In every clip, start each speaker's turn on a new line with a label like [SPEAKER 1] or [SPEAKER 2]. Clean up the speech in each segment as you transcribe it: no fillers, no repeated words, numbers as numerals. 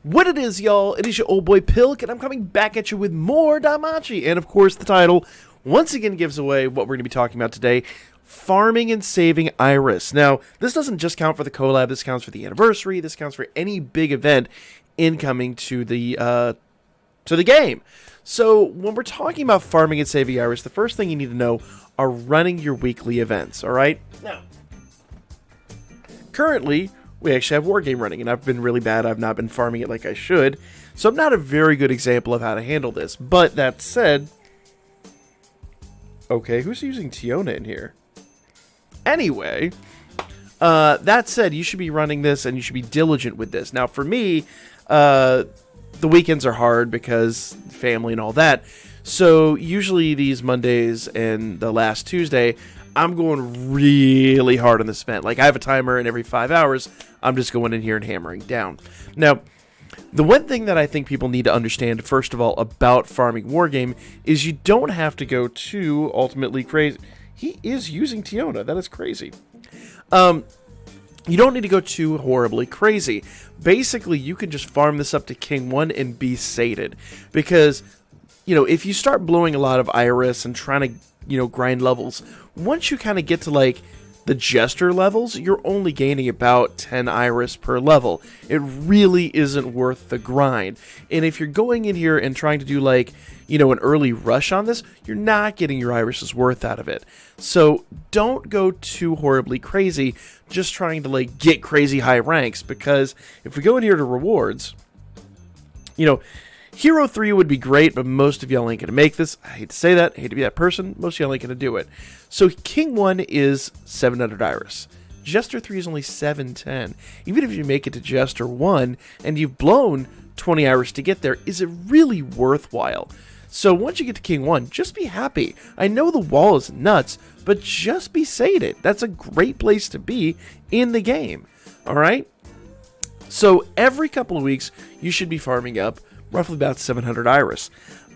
[SPEAKER 1] What it is, y'all, it is your old boy Pilk, and I'm coming back at you with more Damachi. And of course, the title once again gives away what we're going to be talking about today: farming and saving Iris. Now, this doesn't just count for the collab, this counts for the anniversary, this counts for any big event incoming to the game. So, when we're talking about farming and saving Iris, the first thing you need to know are running your weekly events, alright? Now, currently, we actually have Wargame running, and I've been really bad. I've not been farming it like I should, so I'm not a very good example of how to handle this. But that said, okay, who's using Tiona in here? Anyway, that said, you should be running this, and you should be diligent with this. Now, for me, the weekends are hard because family and all that, so usually these Mondays and the last Tuesday, I'm going really hard on this event. Like, I have a timer, and every 5 hours, I'm just going in here and hammering down. Now, the one thing that I think people need to understand, first of all, about farming Wargame is you don't have to go too ultimately crazy. He is using Tiona. That is crazy. You don't need to go too horribly crazy. Basically, you can just farm this up to King 1 and be sated. Because, you know, if you start blowing a lot of Iris and trying to, you know, grind levels, once you kind of get to, like, the Jester levels, you're only gaining about 10 Iris per level. It really isn't worth the grind. And if you're going in here and trying to do, like, you know, an early rush on this, you're not getting your Iris's worth out of it. So don't go too horribly crazy just trying to, like, get crazy high ranks, because if we go in here to rewards, you know, Hero 3 would be great, but most of y'all ain't going to make this. I hate to say that. I hate to be that person. Most of y'all ain't going to do it. So King 1 is 700 Iris. Jester 3 is only 710. Even if you make it to Jester 1 and you've blown 20 Iris to get there, is it really worthwhile? So once you get to King 1, just be happy. I know the wall is nuts, but just be sated. That's a great place to be in the game. Alright? So every couple of weeks, you should be farming up roughly about 700 Iris.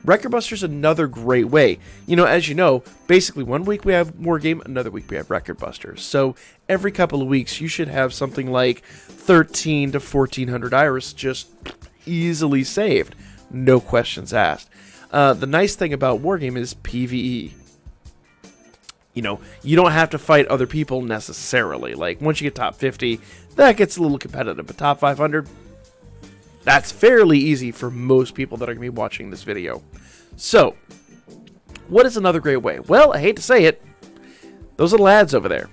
[SPEAKER 1] Record Buster's another great way. You know, as you know, basically 1 week we have Wargame, another week we have Record Busters. So every couple of weeks you should have something like 13 to 1400 Iris just easily saved. No questions asked. The nice thing about Wargame is PvE. You know, you don't have to fight other people necessarily. Like, once you get top 50, that gets a little competitive. But top 500, that's fairly easy for most people that are going to be watching this video. So, what is another great way? Well, I hate to say it, those little ads over there,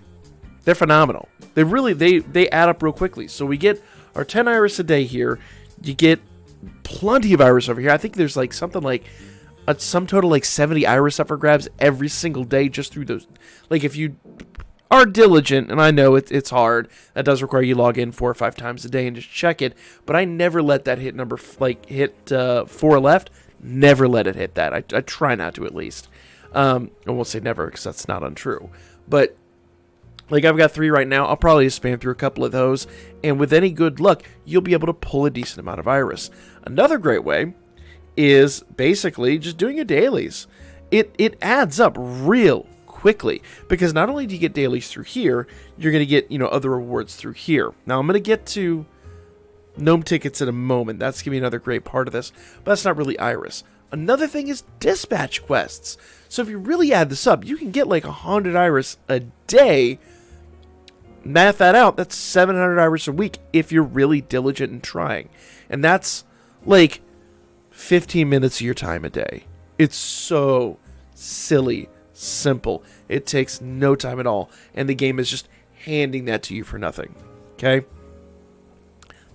[SPEAKER 1] they're phenomenal. They really, they add up real quickly. So we get our 10 Iris a day here. You get plenty of Iris over here. I think there's like something like a sum total like 70 Iris up for grabs every single day just through those. Like, if you are diligent, and I know it's hard, that does require you log in 4 or 5 times a day and just check it, but I never let that hit number, like, hit 4 left, never let it hit that. I try not to, at least. I won't say never, because that's not untrue, but, like, I've got 3 right now. I'll probably just spam through a couple of those, and with any good luck, you'll be able to pull a decent amount of Iris. Another great way is basically just doing your dailies. It adds up real quickly, because not only do you get dailies through here, you're going to get, you know, other rewards through here. Now, I'm going to get to gnome tickets in a moment. That's going to be another great part of this, but that's not really Iris. Another thing is dispatch quests. So if you really add this up, you can get like 100 Iris a day. Math that out, that's 700 Iris a week if you're really diligent and trying. And that's like 15 minutes of your time a day. It's so silly simple. It takes no time at all, and the game is just handing that to you for nothing. Okay?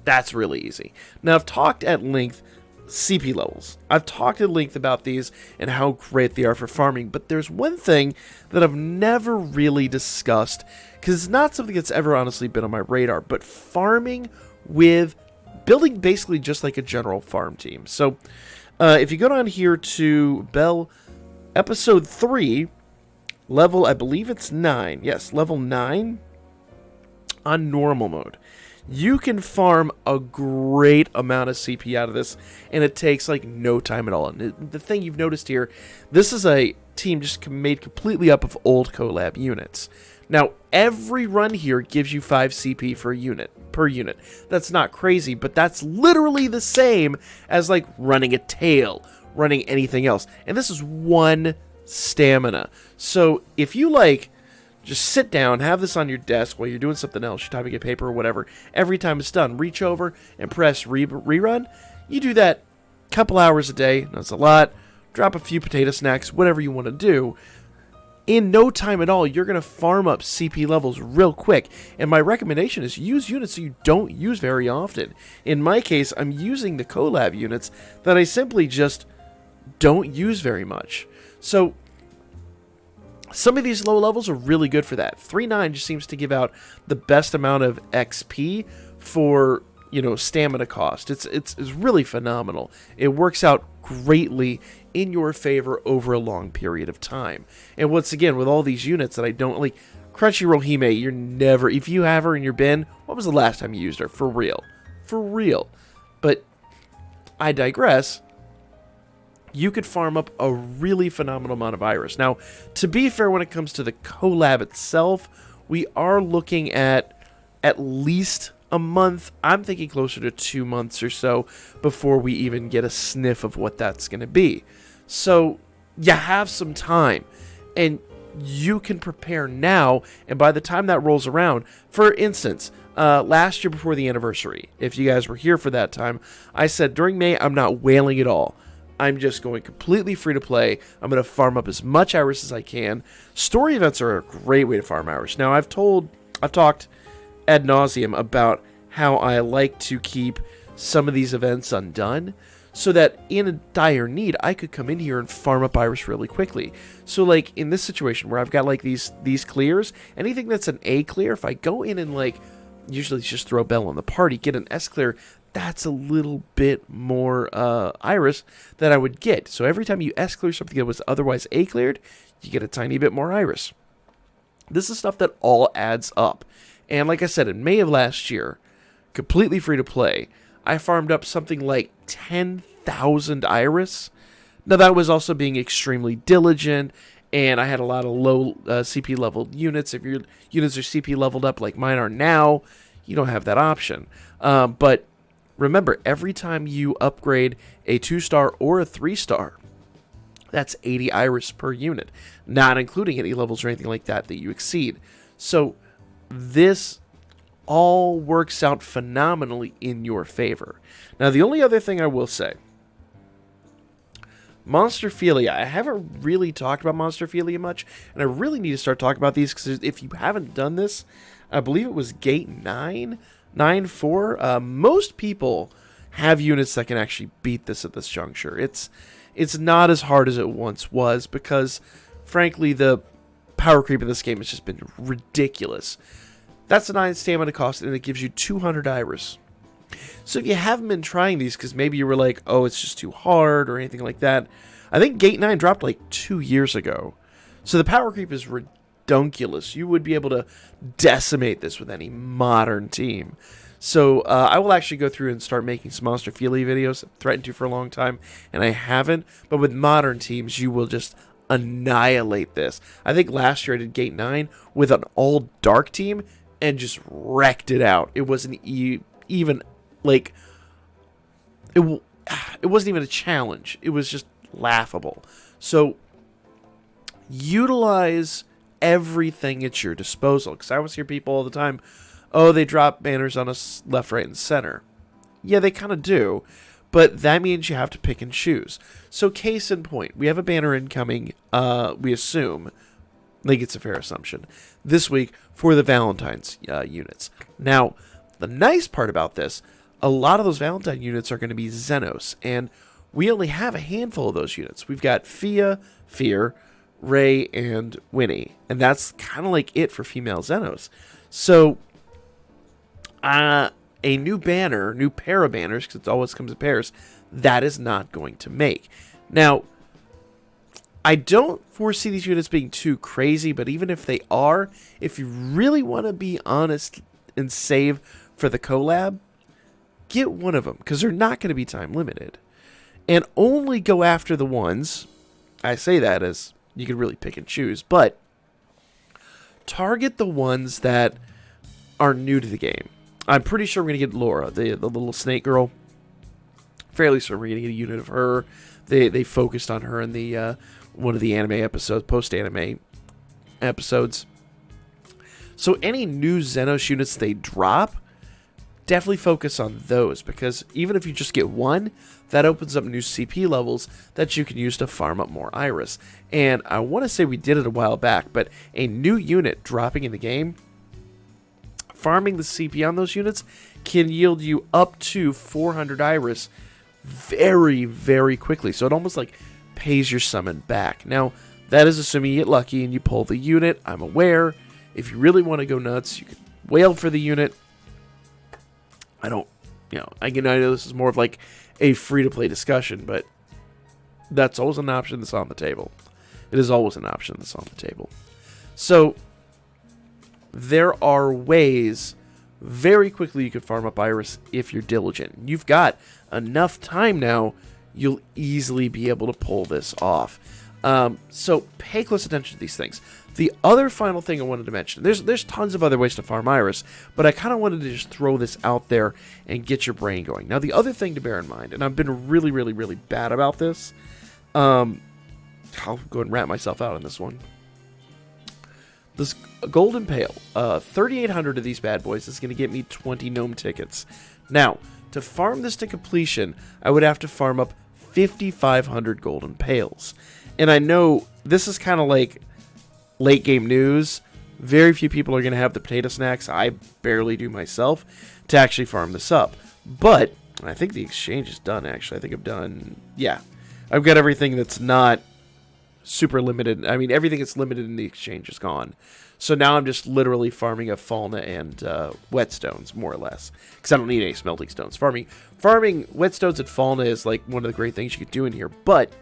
[SPEAKER 1] That's really easy. Now, I've talked at length CP levels. I've talked at length about these and how great they are for farming, but there's one thing that I've never really discussed, because it's not something that's ever honestly been on my radar, but farming with building basically just like a general farm team. So, if you go down here to Bell Episode 3, level, I believe it's 9. Yes, level 9 on normal mode. You can farm a great amount of CP out of this, and it takes like no time at all. And the thing you've noticed here, this is a team just made completely up of old collab units. Now, every run here gives you 5 CP per unit. That's not crazy, but that's literally the same as like running a tail, running anything else. And this is 1 stamina. So if you like just sit down, have this on your desk while you're doing something else, you're typing a paper or whatever, every time it's done, reach over and press rerun. You do that a couple hours a day. That's a lot. Drop a few potato snacks, whatever you want to do. In no time at all, you're going to farm up CP levels real quick. And my recommendation is use units that you don't use very often. In my case, I'm using the collab units that I simply just don't use very much. So some of these low levels are really good for that. 3.9 just seems to give out the best amount of XP for, you know, stamina cost. It's really phenomenal. It works out greatly in your favor over a long period of time. And once again, with all these units that I don't like, Crunchyroll Hime, you're never, if you have her in your bin, when was the last time you used her? For real. For real. But I digress. You could farm up a really phenomenal amount of Iris. Now, to be fair, when it comes to the collab itself, we are looking at least a month. I'm thinking closer to 2 months or so before we even get a sniff of what that's going to be. So you have some time, and you can prepare now, and by the time that rolls around, for instance, last year before the anniversary, if you guys were here for that time, I said during May, I'm not whaling at all. I'm just going completely free to play. I'm going to farm up as much Iris as I can. Story events are a great way to farm Iris. Now, I've talked ad nauseum about how I like to keep some of these events undone, so that in a dire need, I could come in here and farm up Iris really quickly. So like in this situation where I've got like these clears, anything that's an A clear, if I go in and like usually just throw a bell on the party, get an S clear, that's a little bit more Iris that I would get. So every time you S clear something that was otherwise A cleared, you get a tiny bit more Iris. This is stuff that all adds up. And like I said, in May of last year, completely free to play, I farmed up something like 10,000 Iris. Now, that was also being extremely diligent, and I had a lot of low CP leveled units. If your units are CP leveled up like mine are now, you don't have that option. But remember, every time you upgrade a 2-star or a 3-star, that's 80 Iris per unit, not including any levels or anything like that you exceed. So this all works out phenomenally in your favor. Now, the only other thing I will say, Monsterphilia. I haven't really talked about Monsterphilia much, and I really need to start talking about these, because if you haven't done this, I believe it was Gate 9.4. Most people have units that can actually beat this at this juncture. It's not as hard as it once was, because, frankly, the power creep in this game has just been ridiculous. That's a 9 stamina cost, and it gives you 200 Iris. So if you haven't been trying these, because maybe you were like, oh, it's just too hard, or anything like that, I think Gate 9 dropped like 2 years ago. So the power creep is redunculous. You would be able to decimate this with any modern team. So I will actually go through and start making some Monsterphilia videos. I've threatened to for a long time, and I haven't. But with modern teams, you will just annihilate this. I think last year I did Gate 9 with an all-dark team, and just wrecked it out. It wasn't even, like, it wasn't even a challenge. It was just laughable. So, utilize everything at your disposal. Because I always hear people all the time, oh, they drop banners on us left, right, and center. Yeah, they kind of do. But that means you have to pick and choose. So, case in point, we have a banner incoming, we assume, I think it's a fair assumption, this week for the Valentine's units. Now, the nice part about this, a lot of those Valentine units are going to be Xenos, and we only have a handful of those units. We've got Fia, Fear, Ray, and Winnie, and that's kind of like it for female Xenos. So, a new banner, new pair of banners, because it always comes in pairs, that is not going to make. Now, I don't foresee these units being too crazy, but even if they are, if you really want to be honest and save for the collab, get one of them, because they're not going to be time limited. And only go after the ones, I say that as you can really pick and choose, but target the ones that are new to the game. I'm pretty sure we're going to get Laura, the little snake girl. Fairly certain we're going to get a unit of her. They focused on her in the one of the anime episodes, post-anime episodes. So any new Xenos units they drop, definitely focus on those, because even if you just get one, that opens up new CP levels that you can use to farm up more Iris. And I want to say we did it a while back, but a new unit dropping in the game, farming the CP on those units can yield you up to 400 Iris very, very quickly. So it almost like pays your summon back. Now, that is assuming you get lucky and you pull the unit. I'm aware. If you really want to go nuts, you can wail for the unit. I know this is more of like a free-to-play discussion, but that's always an option that's on the table. It is always an option that's on the table. So, there are ways very quickly you can farm up Iris if you're diligent. You've got enough time now, you'll easily be able to pull this off. So pay close attention to these things. The other final thing I wanted to mention, there's tons of other ways to farm Iris, but I kind of wanted to just throw this out there and get your brain going. Now, the other thing to bear in mind, and I've been really, really, really bad about this, I'll go and wrap myself out on this one. This Golden Pail, 3,800 of these bad boys is going to get me 20 gnome tickets. Now, to farm this to completion, I would have to farm up 5,500 Golden Pails. And I know this is kind of like late game news. Very few people are going to have the potato snacks. I barely do myself to actually farm this up. But I think the exchange is done, actually. I think I've done, yeah. I've got everything that's not super limited. I mean, everything that's limited in the exchange is gone. So now I'm just literally farming up Falna and whetstones, more or less. Because I don't need any smelting stones. Farming whetstones and Falna is like one of the great things you could do in here. But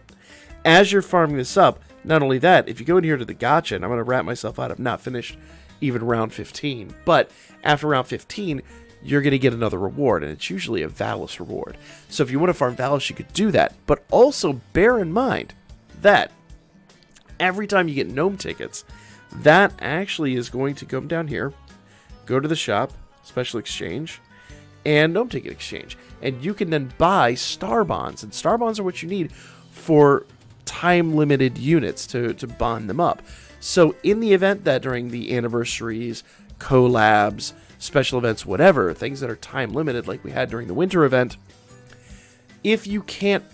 [SPEAKER 1] as you're farming this up, not only that, if you go in here to the gacha, and I'm going to wrap myself out, I've not finished even round 15. But after round 15, you're going to get another reward, and it's usually a Valis reward. So if you want to farm Valis, you could do that. But also bear in mind that every time you get gnome tickets, that actually is going to come down here, go to the shop, special exchange, and gnome ticket exchange. And you can then buy star bonds, and star bonds are what you need for time-limited units to bond them up. So in the event that during the anniversaries, collabs, special events, whatever, things that are time-limited like we had during the winter event, if you can't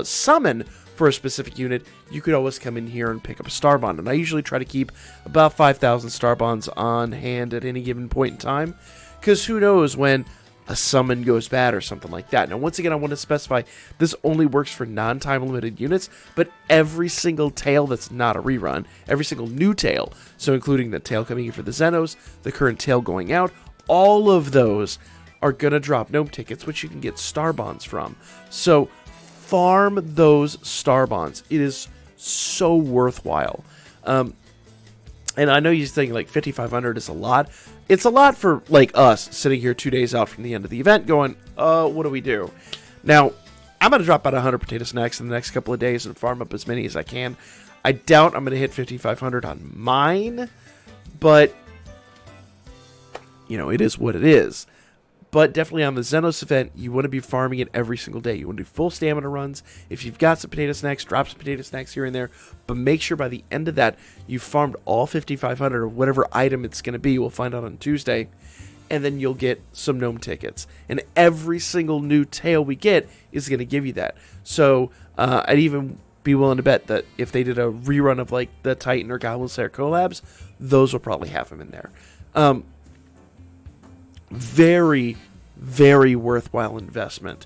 [SPEAKER 1] summon for a specific unit, you could always come in here and pick up a star bond. And I usually try to keep about 5,000 star bonds on hand at any given point in time, because who knows when a summon goes bad or something like that. Now, once again, I want to specify this only works for non-time limited units, but every single tail that's not a rerun, every single new tail, so including the tail coming in for the Xenos, the current tail going out, all of those are going to drop gnome tickets, which you can get star bonds from. So farm those star bonds. It is so worthwhile. And I know you think like 5,500 is a lot. It's a lot for like us sitting here 2 days out from the end of the event going, what do we do? Now, I'm going to drop out 100 potato snacks in the next couple of days and farm up as many as I can. I doubt I'm going to hit 5,500 on mine, but it is what it is. But definitely on the Xenos event, you want to be farming it every single day. You want to do full stamina runs. If you've got some potato snacks, drop some potato snacks here and there. But make sure by the end of that, you've farmed all 5,500 or whatever item it's going to be. We'll find out on Tuesday. And then you'll get some gnome tickets. And every single new tail we get is going to give you that. So I'd even be willing to bet that if they did a rerun of like the Titan or Goblin Slayer collabs, those will probably have them in there. Very, very worthwhile investment.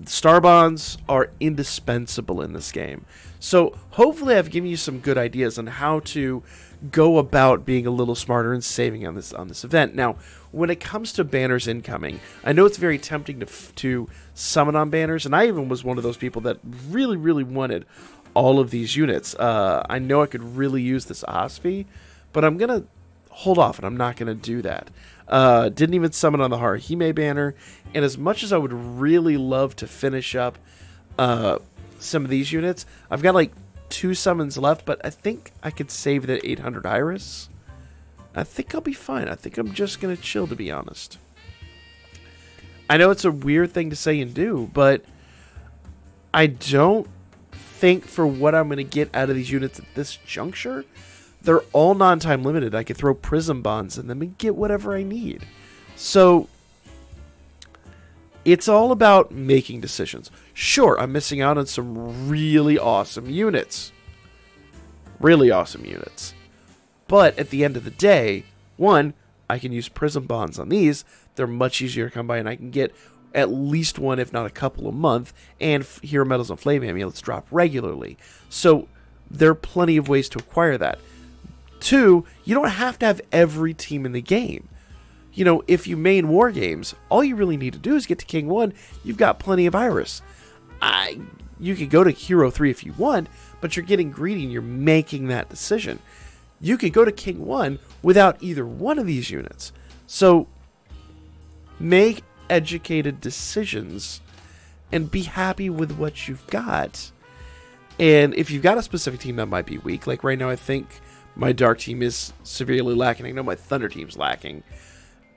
[SPEAKER 1] Star bonds are indispensable in this game. So hopefully I've given you some good ideas on how to go about being a little smarter and saving on this event. Now, when it comes to banners incoming, I know it's very tempting to summon on banners, and I even was one of those people that really, really wanted all of these units. I know I could really use this Osfi, but I'm going to hold off, and I'm not going to do that. Didn't even summon on the Haruhime banner, and as much as I would really love to finish up some of these units, I've got like 2 summons left, but I think I could save the 800 Iris. I think I'll be fine. I think I'm just going to chill, to be honest. I know it's a weird thing to say and do, but I don't think for what I'm going to get out of these units at this juncture, they're all non-time limited. I could throw Prism Bonds in them and get whatever I need. So it's all about making decisions. Sure, I'm missing out on some really awesome units. Really awesome units. But at the end of the day, one, I can use Prism Bonds on these. They're much easier to come by, and I can get at least one, if not a couple a month. And Hero Metals and Flame Amulets drop regularly. So there are plenty of ways to acquire that. Two, you don't have to have every team in the game. You know, if you main War Games, all you really need to do is get to King 1. You've got plenty of Iris. You could go to Hero 3 if you want, but you're getting greedy and you're making that decision. You could go to King 1 without either one of these units. So make educated decisions and be happy with what you've got. And if you've got a specific team that might be weak, like right now I think my Dark team is severely lacking. I know my Thunder team's lacking.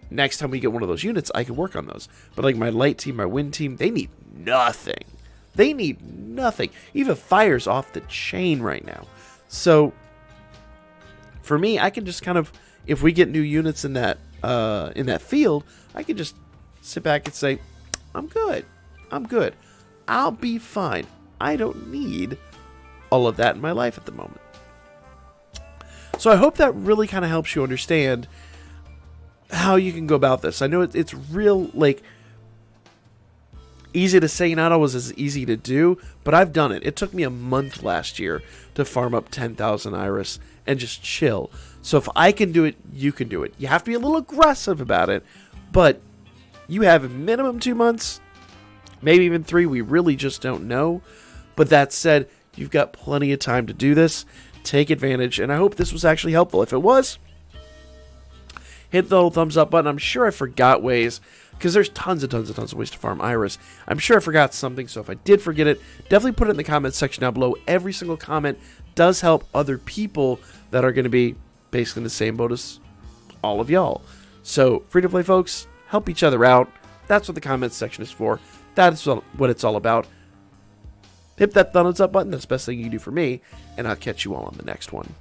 [SPEAKER 1] Next time we get one of those units, I can work on those. But like my Light team, my Wind team, they need nothing. They need nothing. Even Fire's off the chain right now. So for me, I can just kind of, if we get new units in that field, I can just sit back and say, I'm good. I'm good. I'll be fine. I don't need all of that in my life at the moment. So I hope that really kind of helps you understand how you can go about this. I know it's real, like, easy to say, not always as easy to do, but I've done it. It took me a month last year to farm up 10,000 Iris and just chill. So if I can do it, you can do it. You have to be a little aggressive about it, but you have a minimum 2 months, maybe even 3. We really just don't know. But that said, you've got plenty of time to do this. Take advantage, and I hope this was actually helpful. If it was, hit the little thumbs up button. I'm sure I forgot ways, because there's tons of ways to farm Iris. I'm sure I forgot something, so if I did forget it, definitely put it in the comments section down below. Every single comment does help other people that are going to be basically in the same boat as all of y'all. So, free to play folks, help each other out. That's what the comments section is for. That's what it's all about. Hit that thumbs up button. That's the best thing you can do for me, and I'll catch you all on the next one.